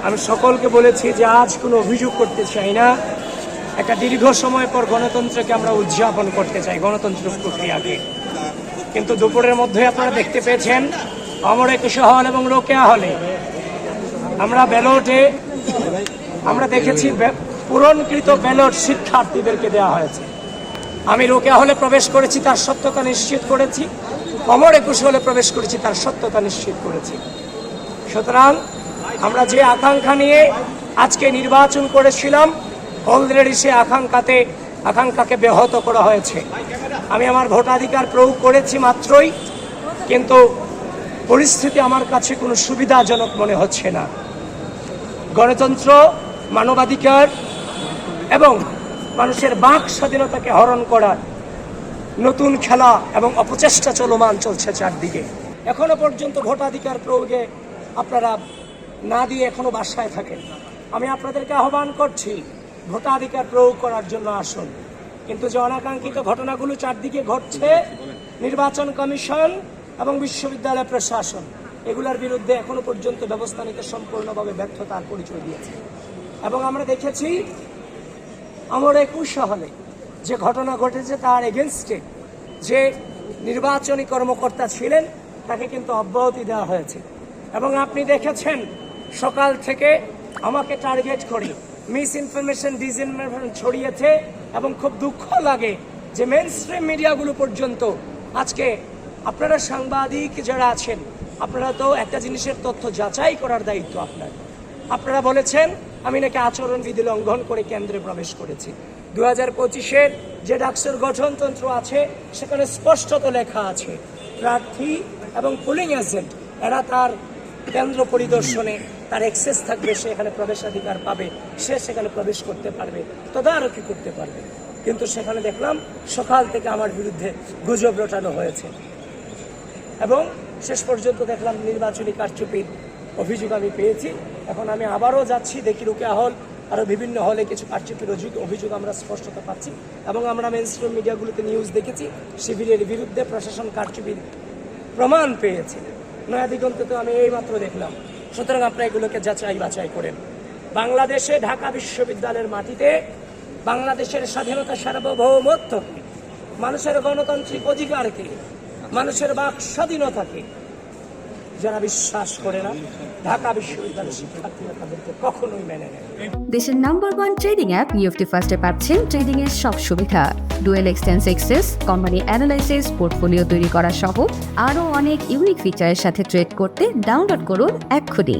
আমি সকলকে বলেছি যে আজ কোনো অভিযোগ করতে চাই না, একটা দীর্ঘ সময় পর গণতন্ত্রকে আমরা উদযাপন করতে চাই, গণতন্ত্র প্রক্রিয়াকে। কিন্তু দুপুরের মধ্যে আপনারা দেখতে পেয়েছেন অমর একুশে হল এবং রোকেয়া হলে আমরা ব্যালটে আমরা দেখেছি পূরণকৃত ব্যালট শিক্ষার্থীদেরকে দেওয়া হয়েছে। আমি রোকেয়া হলে প্রবেশ করেছি, তার সত্যতা নিশ্চিত করেছি। অমর একুশে হলে প্রবেশ করেছি, তার সত্যতা নিশ্চিত করেছি। সুতরাং আমরা যে আকাঙ্ক্ষা নিয়ে আজকে নির্বাচন করেছিলাম, অলরেডি সে আকাঙ্ক্ষাকে ব্যাহত করা হয়েছে। আমি আমার ভোটাধিকার প্রয়োগ করেছি মাত্রই, কিন্তু পরিস্থিতি আমার কাছে কোনো সুবিধাজনক মনে হচ্ছে না। গণতন্ত্র, মানবাধিকার এবং মানুষের বাক স্বাধীনতাকে হরণ করার নতুন খেলা এবং অপচেষ্টা চলমান চলছে চারদিকে। এখনো পর্যন্ত ভোটাধিকার প্রয়োগে আপনারা না দিয়ে এখনো বাসায় থাকেন। আমি আপনাদেরকে আহ্বান করছি ভোটাধিকার প্রয়োগ করার জন্য আসুন। কিন্তু যে অনাকাঙ্ক্ষিত ঘটনাগুলো চারদিকে ঘটছে, নির্বাচন কমিশন এবং বিশ্ববিদ্যালয় প্রশাসন এগুলোর বিরুদ্ধে এখনো পর্যন্ত ব্যবস্থা নিতে সম্পূর্ণভাবে ব্যর্থতার পরিচয় দিয়েছে। এবং আমরা দেখেছি অমর একুশে হলে যে ঘটনা ঘটেছে তার এগেনস্টে যে নির্বাচনী কর্মকর্তা ছিলেন তাকে কিন্তু অব্যাহতি দেওয়া হয়েছে। এবং আপনি দেখেছেন সকাল থেকে আমাকে টার্গেট করে মিস ইনফরমেশন, ডিসইনফরমেশন ছড়িয়েছে। এবং খুব দুঃখ লাগে যে মেইনস্ট্রিম মিডিয়াগুলো পর্যন্ত আজকে, আপনারা সাংবাদিক যারা আছেন, আপনারা তো একটা জিনিসের তথ্য যাচাই করার দায়িত্ব আপনার। আপনারা বলেছেন আমি নাকি আচরণবিধি লঙ্ঘন করে কেন্দ্রে প্রবেশ করেছি। 2025-এর যে ডাকসুর গঠনতন্ত্র আছে সেখানে স্পষ্টত লেখা আছে প্রার্থী এবং পোলিং এজেন্ট এরা তার কেন্দ্র পরিদর্শনে তার অ্যাক্সেস থাকবে, সে এখানে প্রবেশাধিকার পাবে, সে সেখানে প্রবেশ করতে পারবে, তদারকি করতে পারবে। কিন্তু সেখানে দেখলাম সকাল থেকে আমার বিরুদ্ধে গুজব রটানো হয়েছে এবং শেষ পর্যন্ত দেখলাম নির্বাচনী কারচুপির অভিযোগ আমি পেয়েছি। এখন আমি আবারও যাচ্ছি, দেখি রোকেয়া হল আরও বিভিন্ন হলে কিছু কারচুপির অভিযোগ আমরা স্পষ্টতা পাচ্ছি। এবং আমরা মেইনস্ট্রিম মিডিয়াগুলোতে নিউজ দেখেছি শিবিরের বিরুদ্ধে প্রশাসন কারচুপির প্রমাণ পেয়েছে। নয়া দিগন্তে তো আমি এইমাত্র দেখলাম। সুতরাং আপনারা এগুলোকে যাচাই বাছাই করেন। বাংলাদেশে ঢাকা বিশ্ববিদ্যালয়ের মাটিতে বাংলাদেশের স্বাধীনতা, সার্বভৌমত্বকে, মানুষের গণতান্ত্রিক অধিকারকে, মানুষের বাক স্বাধীনতাকে যারা বিশ্বাস করে না, ঢাকা বিশ্ববিদ্যালয়ের শিক্ষার্থীরা তাদেরকে কখনোই মেনে নেয়। দেশের নাম্বার 1 ট্রেডিং অ্যাপ নিফটি ফার্স্টে পাচ্ছেন ট্রেডিং এর সব সুবিধা, dual exchange access, company analysis, portfolio তৈরি করা সহ আরও অনেক ইউনিক ফিচারের সাথে ট্রেড করতে ডাউনলোড করুন এক্ষুনি।